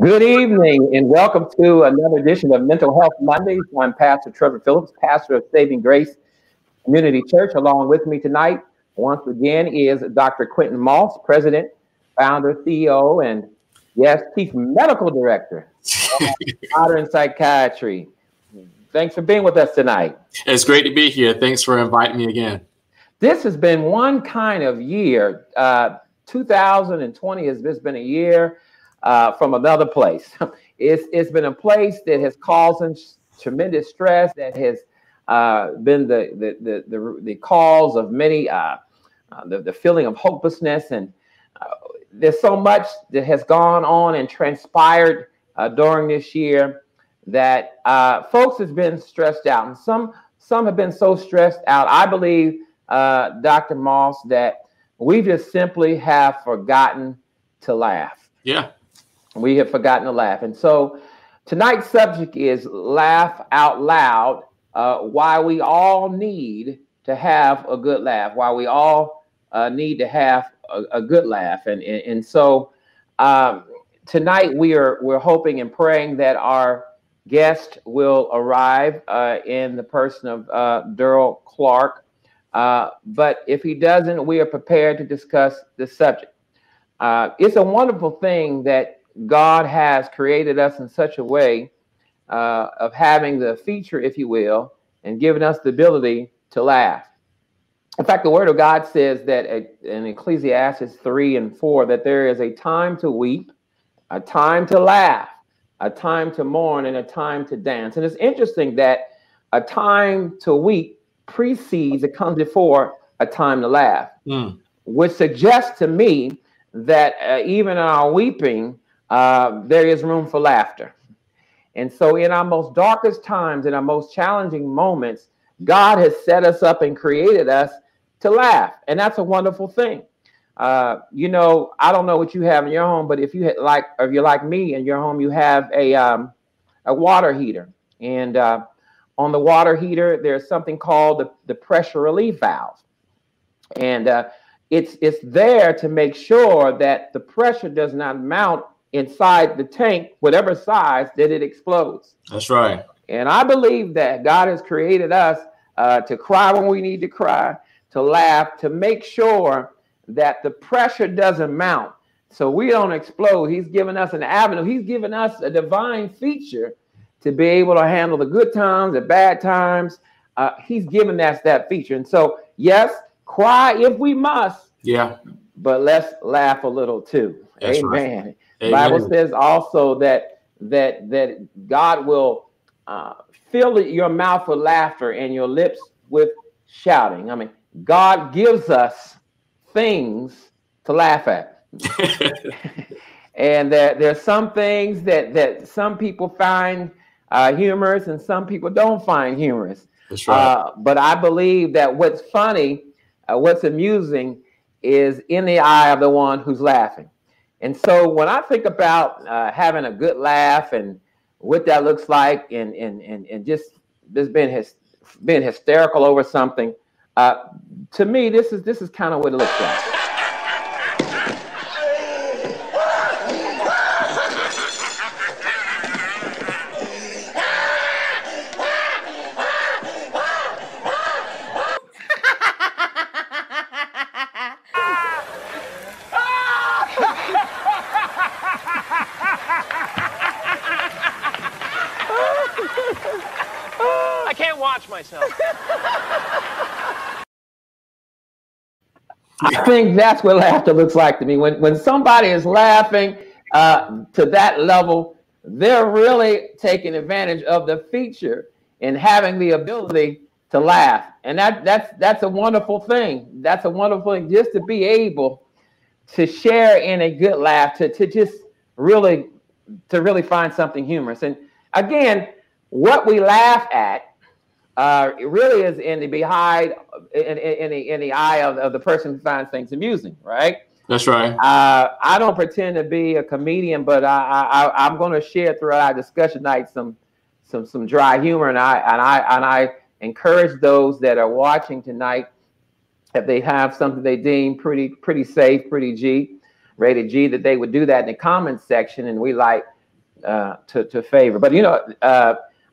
Good evening and welcome to another edition of Mental Health Mondays. I'm Pastor Trevor Phillips, pastor of Saving Grace Community Church. Along with me tonight, once again, is Dr. Quentin Moss, president, founder, CEO, and yes, chief medical director of modern psychiatry. Thanks for being with us tonight. It's great to be here. Thanks for inviting me again. This has been one kind of year. 2020 has just been a year from another place. It's been a place that has caused tremendous stress, that has been the cause of many the feeling of hopelessness, and there's so much that has gone on and transpired during this year that folks have been stressed out, and some have been so stressed out. I believe, Dr. Moss, that we just simply have forgotten to laugh. Yeah. We have forgotten to laugh. And so tonight's subject is laugh out loud, why we all need to have a good laugh, why we all need to have a good laugh. And so tonight we're hoping and praying that our guest will arrive in the person of Daryl Clark. But if he doesn't, we are prepared to discuss this subject. It's a wonderful thing that God has created us in such a way of having the feature, if you will, and given us the ability to laugh. In fact, the Word of God says that in Ecclesiastes 3:4, that there is a time to weep, a time to laugh, a time to mourn, and a time to dance. And it's interesting that a time to weep precedes, it comes before a time to laugh, which suggests to me that even in our weeping, there is room for laughter. And so in our most darkest times, in our most challenging moments, God has set us up and created us to laugh. And that's a wonderful thing. You know, I don't know what you have in your home, but if you're like me, in your home, you have a water heater. And on the water heater, there's something called the pressure relief valve. And it's there to make sure that the pressure does not mount inside the tank, whatever size, that it explodes. That's right. And I believe that God has created us to cry when we need to cry, to laugh, to make sure that the pressure doesn't mount so we don't explode. He's given us an avenue. He's given us a divine feature to be able to handle the good times, the bad times. He's given us that feature. And so, yes, cry if we must. Yeah. But let's laugh a little too. That's Amen. Right. The Bible says also that God will fill your mouth with laughter and your lips with shouting. I mean, God gives us things to laugh at. And there's some things that some people find humorous and some people don't find humorous. That's right. But I believe that what's funny, what's amusing is in the eye of the one who's laughing. And so when I think about having a good laugh and what that looks like, and just being hysterical over something, to me, this is kind of what it looks like. I can't watch myself. I think that's what laughter looks like to me. When somebody is laughing to that level, they're really taking advantage of the feature and having the ability to laugh, and that's a wonderful thing. That's a wonderful thing, just to be able to share in a good laugh, to just really find something humorous. And again, what we laugh at it really is in the behind in the eye of the person who finds things amusing, right? That's right. I don't pretend to be a comedian, but I'm going to share throughout our discussion tonight some dry humor, and I encourage those that are watching tonight, if they have something they deem pretty safe, rated G, that they would do that in the comments section, and we like to favor. But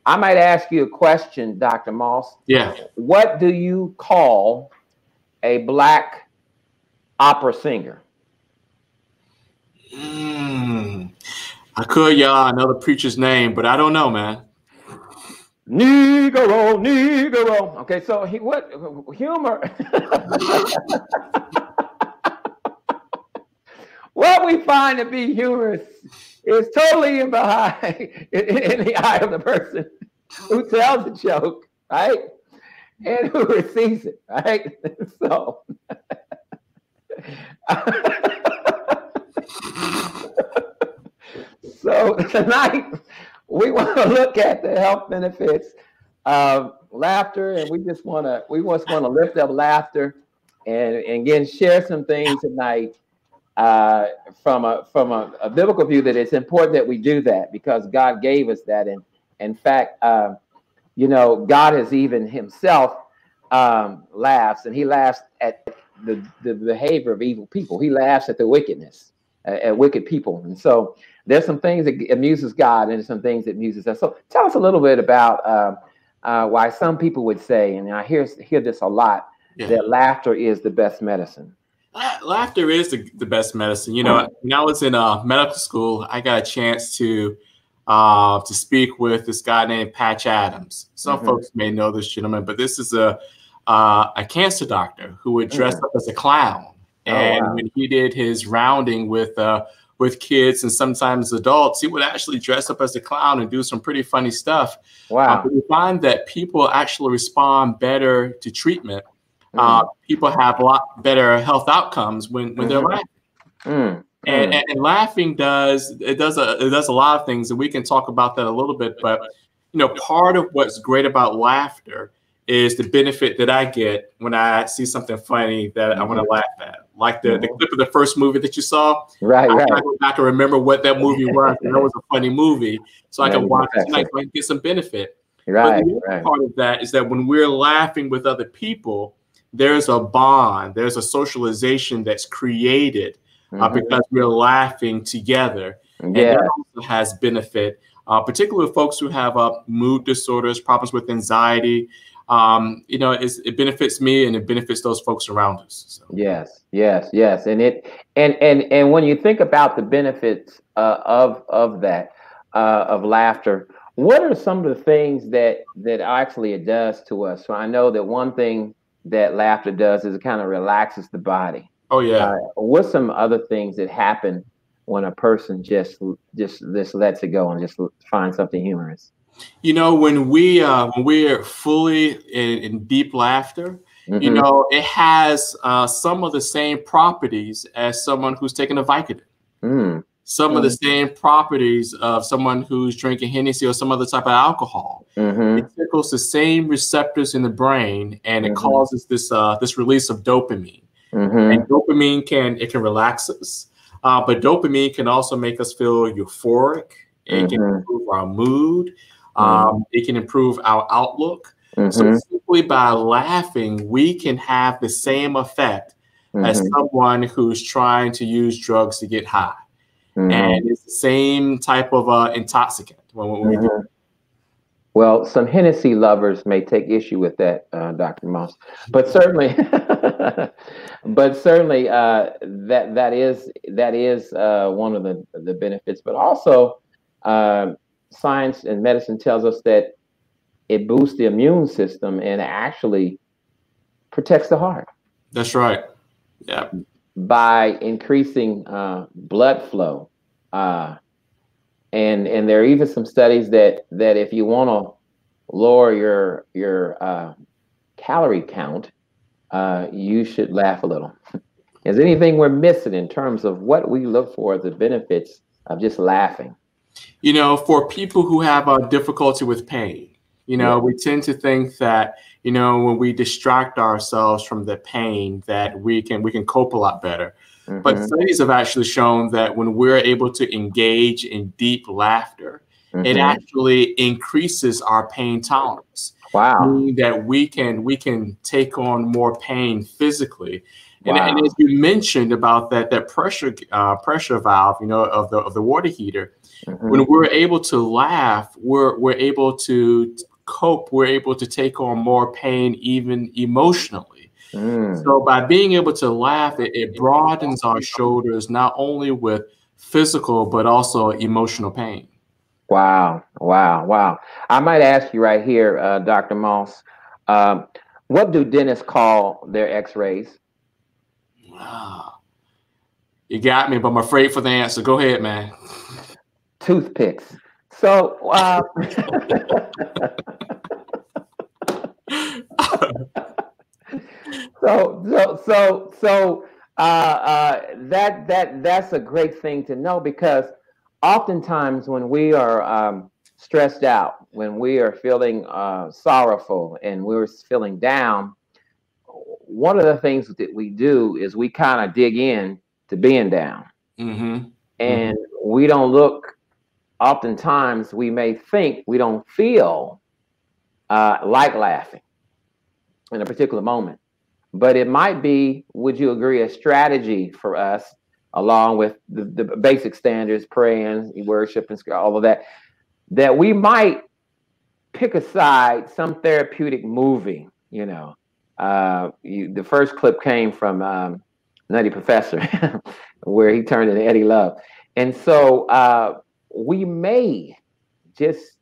I might ask you a question, Dr. Moss. Yeah. What do you call a black opera singer? I could y'all another preacher's name, but I don't know, man. Negro. Okay, so what humor? What we find to be humorous is totally in the eye of the person who tells the joke, right, and who receives it, right? So, so tonight we want to look at the health benefits of laughter, and we just want to lift up laughter, and again share some things tonight from a biblical view, that it's important that we do that because God gave us that, and in fact, God has even Himself laughs, and He laughs at the behavior of evil people. He laughs at the wickedness, at wicked people, and so there's some things that amuses God, and some things that amuses us. So tell us a little bit about why some people would say, and I hear this a lot, that laughter is the best medicine. Laughter is the best medicine. When I was in medical school, I got a chance to speak with this guy named Patch Adams. Some folks may know this gentleman, but this is a cancer doctor who would dress up as a clown. And when he did his rounding with kids and sometimes adults, he would actually dress up as a clown and do some pretty funny stuff. Wow. But we find that people actually respond better to treatment. People have a lot better health outcomes when they're laughing. And laughing does a lot of things, and we can talk about that a little bit. But part of what's great about laughter is the benefit that I get when I see something funny that I want to laugh at. Like the clip of the first movie that you saw. Right. I go back and remember what that movie was. And that was a funny movie. So I can watch it tonight and get some benefit. Right. But the other part of that is that when we're laughing with other people, there's a bond, there's a socialization that's created because we're laughing together. And that also has benefit, particularly with folks who have mood disorders, problems with anxiety. It benefits me and it benefits those folks around us. So. Yes. And when you think about the benefits of that, of laughter, what are some of the things that actually it does to us? So I know that one thing that laughter does is it kind of relaxes the body. Oh yeah. What's some other things that happen when a person just lets it go and just finds something humorous? When we're fully in deep laughter, it has some of the same properties as someone who's taking a Vicodin. Some of the same properties of someone who's drinking Hennessy or some other type of alcohol. It tickles the same receptors in the brain, and it causes this release of dopamine. And dopamine can relax us, but dopamine can also make us feel euphoric. It can improve our mood. It can improve our outlook. So simply by laughing, we can have the same effect as someone who's trying to use drugs to get high. And it's the same type of intoxicant when we do it. Well, some Hennessy lovers may take issue with that, Dr. Moss, but certainly, that is one of the benefits. But also, science and medicine tells us that it boosts the immune system and actually protects the heart. That's right. Yeah. By increasing blood flow. And there are even some studies that if you want to lower your calorie count, you should laugh a little. Is there anything we're missing in terms of what we look for as the benefits of just laughing? You know, for people who have a difficulty with pain, you know, we tend to think that, you know, when we distract ourselves from the pain, that we can cope a lot better. But studies have actually shown that when we're able to engage in deep laughter, it actually increases our pain tolerance. Wow. Meaning that we can take on more pain physically. And as you mentioned about that pressure valve, you know, of the water heater, when we're able to laugh, we're able to cope, we're able to take on more pain, even emotionally. So by being able to laugh, it broadens our shoulders, not only with physical, but also emotional pain. Wow. I might ask you right here, Dr. Moss, what do dentists call their x-rays? Wow. You got me, but I'm afraid for the answer. Go ahead, man. Toothpicks. So, that's a great thing to know, because oftentimes when we are stressed out, when we are feeling sorrowful, and we're feeling down, one of the things that we do is we kind of dig in to being down, and we don't look. Oftentimes, we may think we don't feel like laughing in a particular moment, but it might be, would you agree, a strategy for us, along with the basic standards, praying, worship, and all of that, that we might pick aside some therapeutic movie. You know, the first clip came from Nutty Professor, where he turned into Eddie Love, and so we may just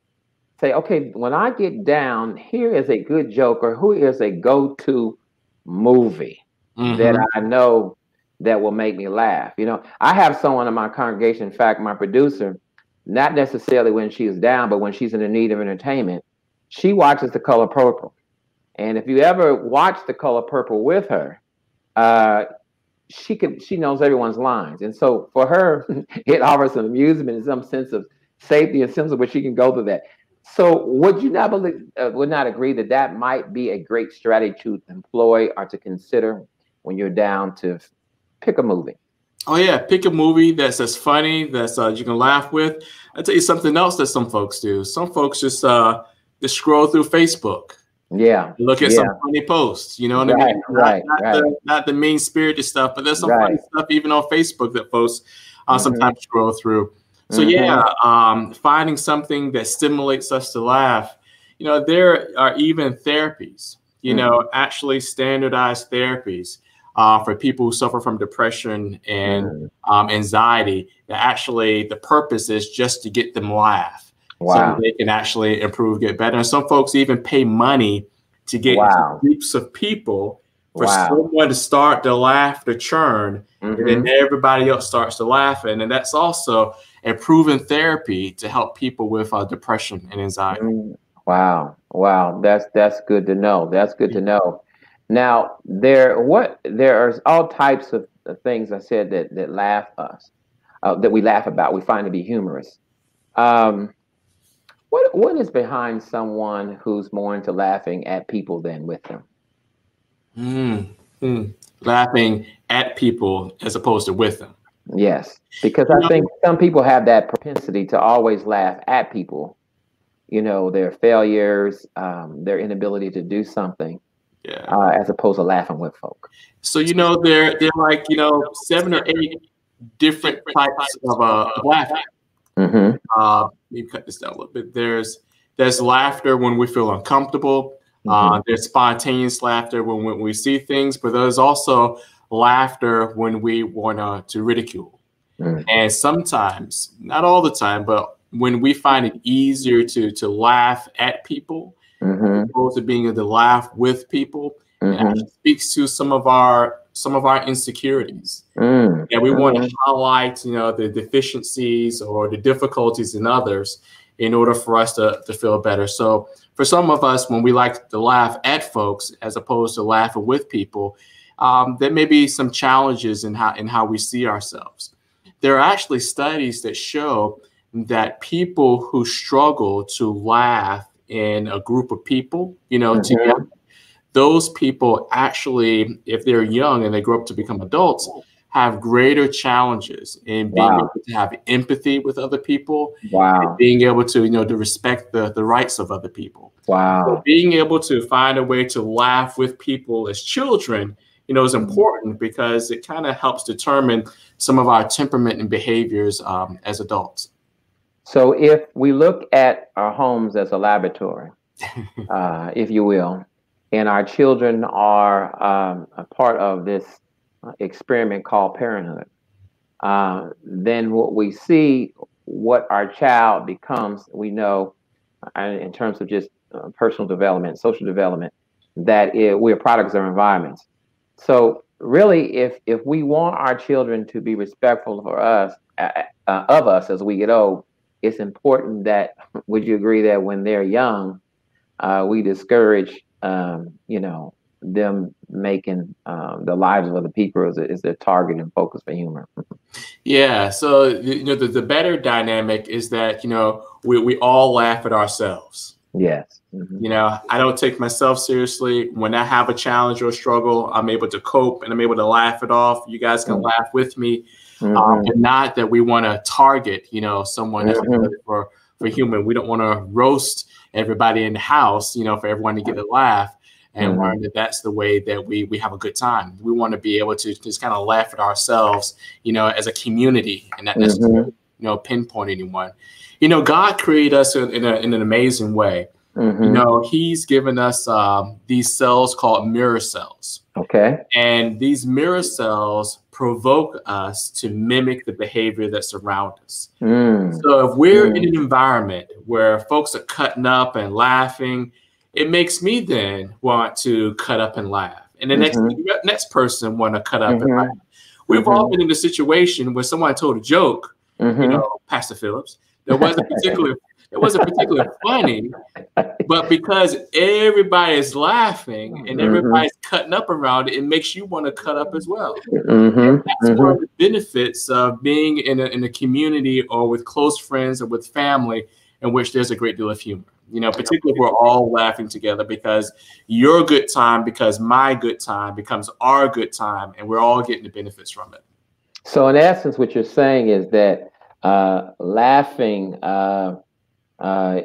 say, okay, when I get down, here is a good joke, or who is a go-to movie that I know that will make me laugh. You know, I have someone in my congregation, in fact, my producer, not necessarily when she's down, but when she's in the need of entertainment, she watches The Color Purple. And if you ever watch The Color Purple with her, she knows everyone's lines. And so for her, it offers some amusement and some sense of safety and sense of where she can go through that. So would you not agree that that might be a great strategy to employ or to consider when you're down, to pick a movie? Oh yeah, pick a movie that's funny, that's you can laugh with. I'll tell you something else that some folks do. Some folks just scroll through Facebook. Yeah. Look at some funny posts, you know what I mean? Not the mean-spirited stuff, but there's some funny stuff even on Facebook that folks sometimes scroll through. So finding something that stimulates us to laugh. You know, there are even therapies, you know, actually standardized therapies for people who suffer from depression and anxiety. That actually the purpose is just to get them laugh. So they can actually improve, get better. And some folks even pay money to get groups of people for someone to start to laugh, to churn, and then everybody else starts to laugh. And that's also a proven therapy to help people with depression and anxiety. Wow. That's good to know. That's good to know. Now, there are all types of things I said that laugh us, that we laugh about, we find to be humorous. What is behind someone who's more into laughing at people than with them? Laughing at people as opposed to with them. Yes, because I think some people have that propensity to always laugh at people, you know, their failures, their inability to do something, as opposed to laughing with folk. So, you know, they're like, you know, 7 or 8 different types of laughter. Let me cut this down a little bit. There's laughter when we feel uncomfortable. There's spontaneous laughter when we see things, but there's also laughter when we want to ridicule. And sometimes, not all the time, but when we find it easier to laugh at people, as opposed to being able to laugh with people, it actually speaks to some of our insecurities. Yeah, we want to highlight, you know, the deficiencies or the difficulties in others in order for us to feel better. So for some of us, when we like to laugh at folks as opposed to laughing with people, there may be some challenges in how we see ourselves. There are actually studies that show that people who struggle to laugh in a group of people, together, those people actually, if they're young and they grow up to become adults, have greater challenges in being able to have empathy with other people, and being able to, to respect the rights of other people. So being able to find a way to laugh with people as children, is important because it kind of helps determine some of our temperament and behaviors as adults. So if we look at our homes as a laboratory, if you will, and our children are a part of this experiment called parenthood, then what we see, what our child becomes, we know in terms of just personal development, social development, that we're products of our environments. So really, if we want our children to be respectful for us, of us as we get old, it's important that, would you agree that when they're young, we discourage, them making the lives of other people is their target and focus for humor? Yeah. So, the better dynamic is that, we all laugh at ourselves. Yes. I don't take myself seriously. When I have a challenge or a struggle, I'm able to cope and I'm able to laugh it off. You guys can laugh with me. But not that we want to target, someone for humor. We don't want to roast everybody in the house, for everyone to get a laugh and learn that that's the way that we have a good time. We want to be able to just kind of laugh at ourselves, as a community, and not necessarily, pinpoint anyone. God created us in an amazing way. He's given us these cells called mirror cells. Okay. And these mirror cells provoke us to mimic the behavior that surrounds us. So if we're in an environment where folks are cutting up and laughing, it makes me then want to cut up and laugh. And the next person want to cut up and laugh. We've all been in a situation where someone told a joke, Pastor Phillips, that wasn't particularly funny, but because everybody is laughing and everybody's cutting up around it, it makes you want to cut up as well. That's one of the benefits of being in a community or with close friends or with family in which there's a great deal of humor. Particularly if we're all laughing together, because your good time, because my good time becomes our good time, and we're all getting the benefits from it. So in essence, what you're saying is that laughing,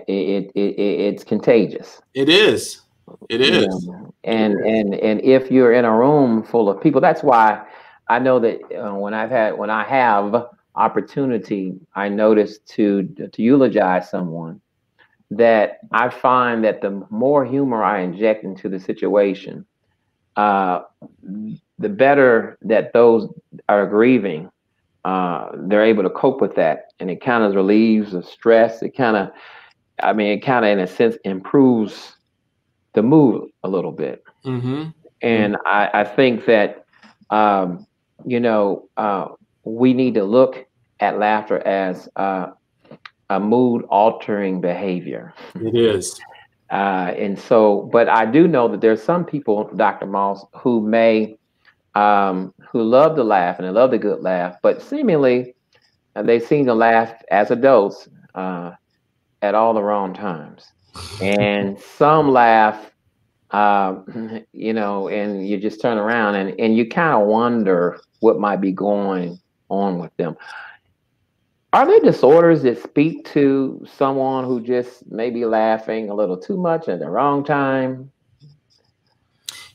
it's contagious. It is. It is. And if you're in a room full of people, that's why I know that when I have opportunity, I notice to eulogize someone, that I find that the more humor I inject into the situation, the better that those are grieving, they're able to cope with that, and it kind of relieves the stress. It kind of in a sense improves the mood a little bit. And I think that we need to look at laughter as a mood altering behavior. It is. And so, but I do know that there's some people, Dr. Moss, who love to laugh and they love the good laugh, but seemingly they seem to laugh as adults at all the wrong times. And some laugh, and you just turn around and you kind of wonder what might be going on with them. Are there disorders that speak to someone who just may be laughing a little too much at the wrong time?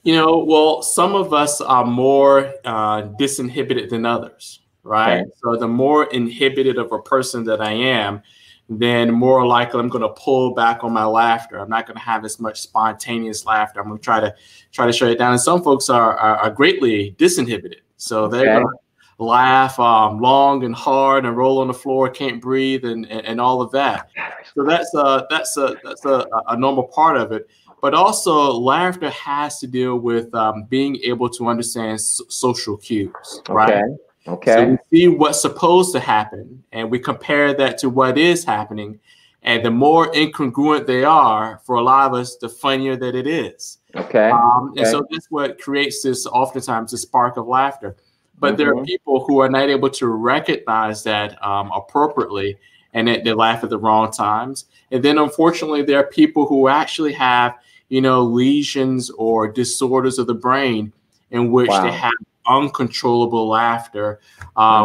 Well, some of us are more disinhibited than others, right? Okay. So the more inhibited of a person that I am, then more likely I'm going to pull back on my laughter. I'm not going to have as much spontaneous laughter. I'm going to try to shut it down. And some folks are greatly disinhibited, so they're going to laugh long and hard and roll on the floor, can't breathe, and all of that. So that's a normal part of it. But also, laughter has to deal with being able to understand social cues, right? Okay. So we see what's supposed to happen, and we compare that to what is happening, And the more incongruent they are, for a lot of us, the funnier that it is. Okay. And so that's what creates this, oftentimes, this spark of laughter. But there are people who are not able to recognize that appropriately, and that they laugh at the wrong times. And then, unfortunately, there are people who actually have, lesions or disorders of the brain in which they have uncontrollable laughter,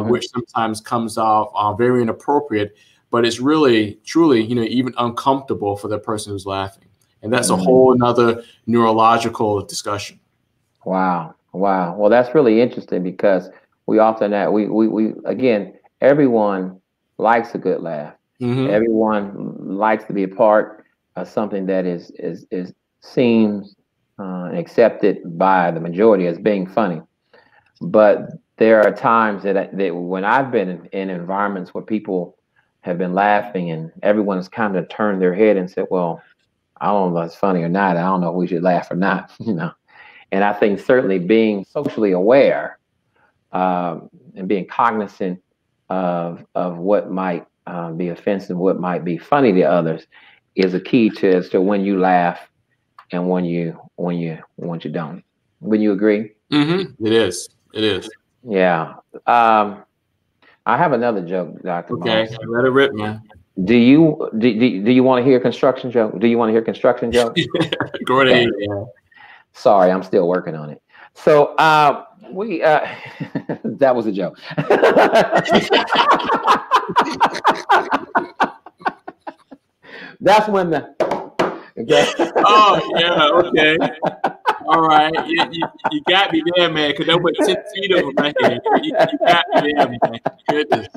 which sometimes comes off very inappropriate, but it's really, truly, even uncomfortable for the person who's laughing. And that's a whole nother neurological discussion. Wow. Wow. Well, that's really interesting because we often we again, everyone likes a good laugh. Everyone likes to be a part of something that is seems and accepted by the majority as being funny. But there are times that when I've been in environments where people have been laughing and everyone's kind of turned their head and said, "Well, I don't know if that's funny or not. I don't know if we should laugh or not," And I think certainly being socially aware and being cognizant of what might be offensive, what might be funny to others, is a key to as to when you laugh and when you don't. Wouldn't you agree? It is. It is. Yeah. I have another joke, Dr. Okay, Moss. let it rip, man. Do you want to hear a construction joke? Do you want to hear construction joke? Go ahead. Yeah. Sorry, I'm still working on it. So we that was a joke. That's when the okay. Oh yeah, okay. All right, you got me there, man. Because that went 10 feet over my head. You got me there, man. Goodness.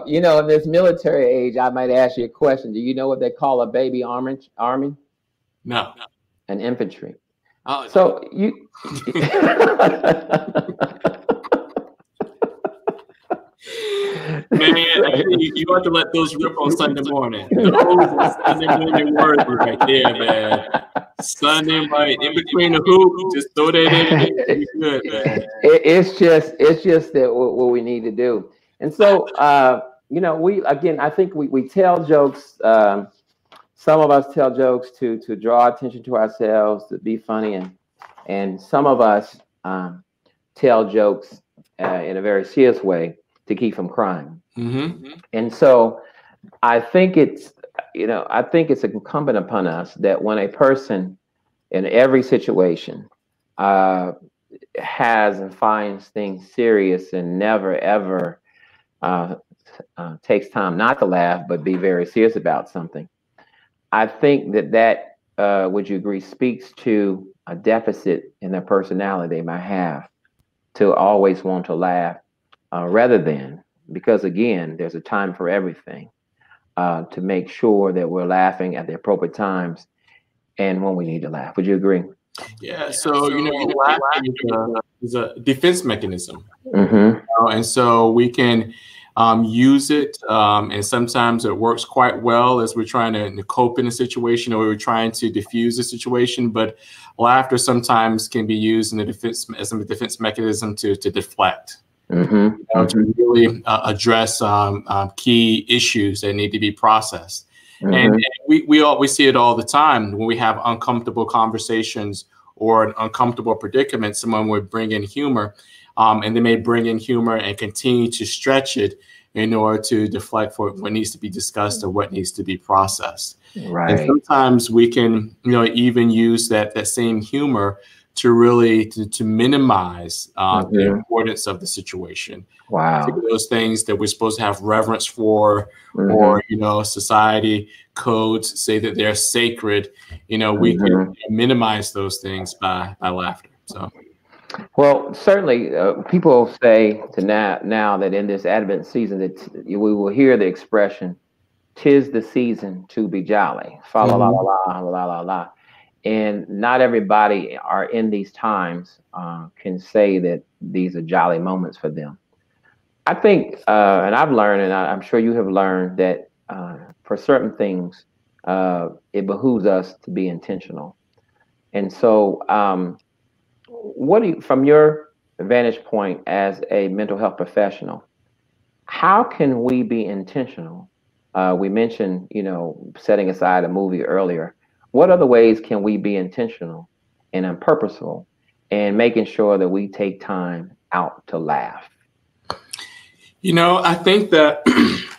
In this military age, I might ask you a question. Do you know what they call a baby army? No. An infantry. Oh, so you. Man, you got to let those rip on Sunday morning. Those Sunday morning words right there, man. Sunday morning, in between the hoop, just throw that in. Be good, man. It's just that what we need to do. And so, I think we tell jokes. Some of us tell jokes to draw attention to ourselves, to be funny, and some of us tell jokes in a very serious way to keep from crying. And so I think it's incumbent upon us that when a person in every situation has and finds things serious and never ever takes time not to laugh but be very serious about something, I think that would you agree, speaks to a deficit in their personality they might have to always want to laugh rather than, because again, there's a time for everything, to make sure that we're laughing at the appropriate times and when we need to laugh. Would you agree? Yeah. So laughing is a defense mechanism, and so we can use it, and sometimes it works quite well as we're trying to cope in a situation or we're trying to diffuse a situation. But laughter sometimes can be used in a defense mechanism to deflect. To really address key issues that need to be processed. And we see it all the time when we have uncomfortable conversations or an uncomfortable predicament. Someone would bring in humor, and they may bring in humor and continue to stretch it in order to deflect for what needs to be discussed or what needs to be processed. Right. And sometimes we can, even use that same humor to really to minimize the importance of the situation. Wow. Those things that we're supposed to have reverence for, or society codes say that they're sacred. We can minimize those things by laughter. So, well, certainly, people say to now that in this Advent season that we will hear the expression, "'Tis the season to be jolly." Fa la la la la la la la. And not everybody are in these times can say that these are jolly moments for them. I think, and I've learned, and I'm sure you have learned, that for certain things, it behooves us to be intentional. And so, from your vantage point as a mental health professional, how can we be intentional We mentioned, setting aside a movie earlier. What other ways can we be intentional and purposeful and making sure that we take time out to laugh? I think that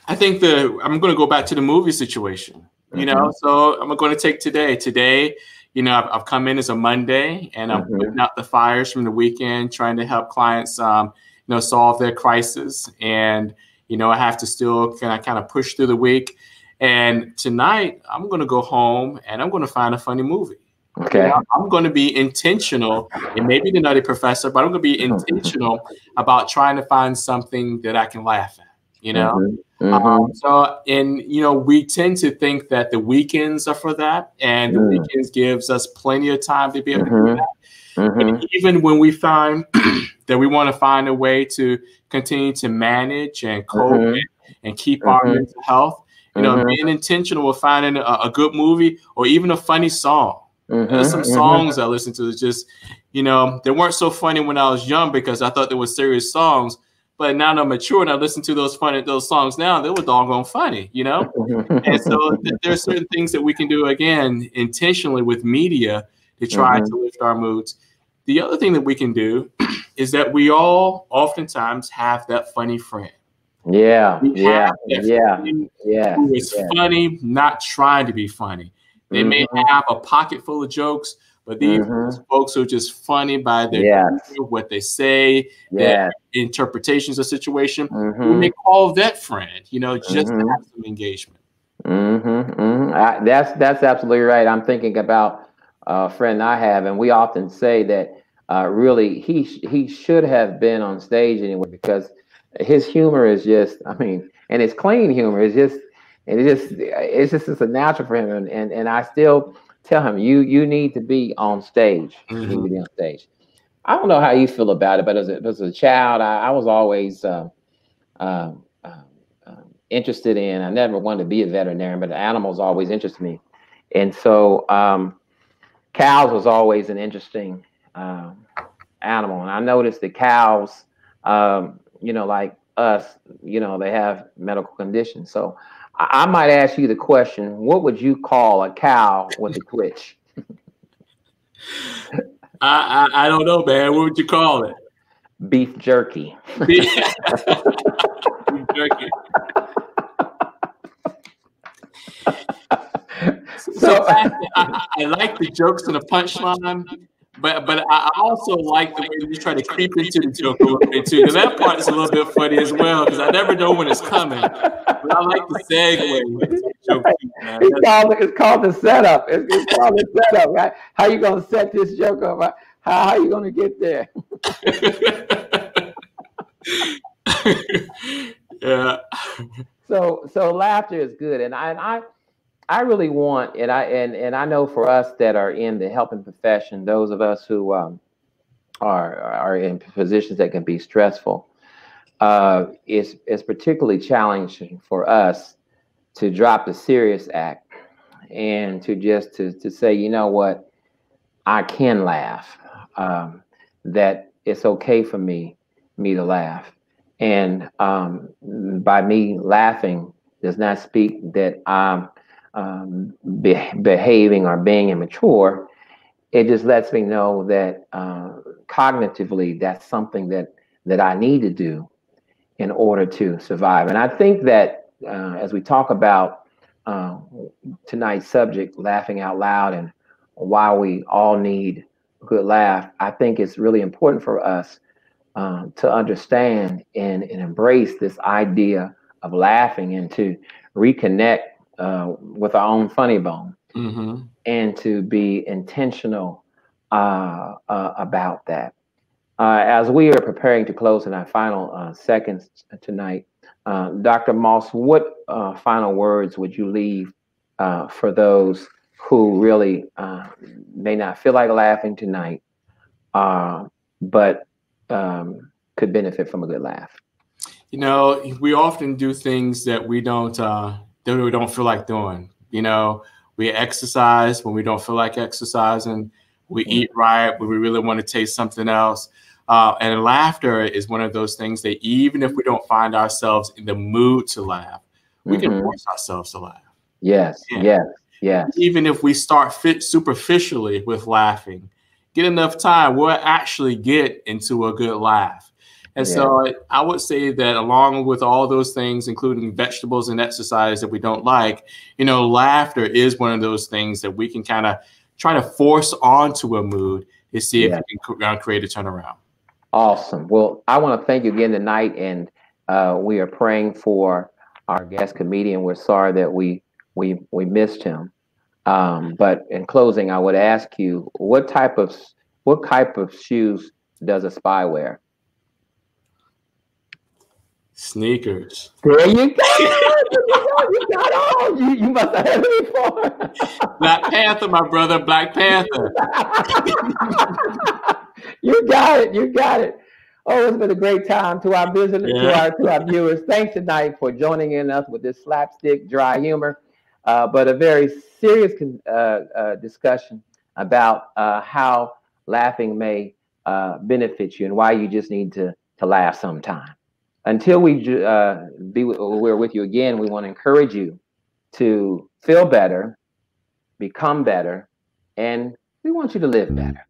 I'm going to go back to the movie situation. So I'm going to take today. Today, I've come in as a Monday, and I'm putting out the fires from the weekend, trying to help clients, solve their crisis. And I have to still kind of push through the week. And tonight, I'm going to go home and I'm going to find a funny movie. Okay. I'm going to be intentional, and maybe the Nutty Professor, but I'm going to be intentional about trying to find something that I can laugh at. We tend to think that the weekends are for that, and the weekends gives us plenty of time to be able to do that. And even when we find that we want to find a way to continue to manage and cope and keep our mental health, being intentional with finding a good movie or even a funny song. There's some songs I listen to that just, they weren't so funny when I was young because I thought they were serious songs. But now that I'm mature and I listen to those songs now, they were doggone funny, And so there's certain things that we can do, again, intentionally with media to try to lift our moods. The other thing that we can do is that we all oftentimes have that funny friend. Yeah. Who is funny, not trying to be funny. They may have a pocket full of jokes, but these folks are just funny by their what they say, their interpretations of situation. We may call that friend, just to have some engagement. That's absolutely right. I'm thinking about a friend I have, and we often say that really he should have been on stage anyway, because his humor is just, and his clean humor is just, it's a natural for him. And I still tell him, you need to be on stage. You need to be on stage. I don't know how you feel about it, but as a child, I was always interested in. I never wanted to be a veterinarian, but animals always interested me, and so cows was always an interesting animal. And I noticed that cows, like us, they have medical conditions. So I might ask you the question: what would you call a cow with a twitch? I don't know, man. What would you call it? Beef jerky. Beef jerky. So I like the jokes and the punchline, but I also like the way you try to creep into the joke a little bit too. Because that part is a little bit funny as well, because I never know when it's coming. But I like the segue. It's called the setup. It's called the setup, right? How you gonna set this joke up? How you gonna get there? Yeah. So laughter is good, and I really want, and I know for us that are in the helping profession, those of us who are in positions that can be stressful, it's particularly challenging for us to drop the serious act and to just to say, you know what, I can laugh, that it's okay for me to laugh, and by me laughing does not speak that I'm behaving or being immature. It just lets me know that cognitively that's something that I need to do in order to survive. And I think that as we talk about tonight's subject, laughing out loud, and why we all need a good laugh, I think it's really important for us to understand and embrace this idea of laughing, and to reconnect with our own funny bone, and to be intentional about that. As we are preparing to close in our final seconds tonight, Dr. Moss, what final words would you leave for those who really may not feel like laughing tonight, but could benefit from a good laugh? We often do things that we don't feel like doing. We exercise when we don't feel like exercising. We eat right when we really want to taste something else. And laughter is one of those things that even if we don't find ourselves in the mood to laugh, we can force ourselves to laugh. Yes, yes, yes. Even if we start superficially with laughing, get enough time, we'll actually get into a good laugh. And so I would say that along with all those things, including vegetables and exercise that we don't like, you know, laughter is one of those things that we can kind of try to force onto a mood to see if we can create a turnaround. Awesome. Well, I want to thank you again tonight, and we are praying for our guest comedian. We're sorry that we missed him. But in closing, I would ask you, what type of shoes does a spy wear? Sneakers. There you go. You got all. You must have heard it before. Black Panther, my brother. Black Panther. You got it. You got it. Oh, it's been a great time. To our visitors, to our viewers, thanks tonight for joining in us with this slapstick, dry humor, but a very serious discussion about how laughing may benefit you and why you just need to laugh sometime. Until we're with you again, we want to encourage you to feel better, become better, and we want you to live better.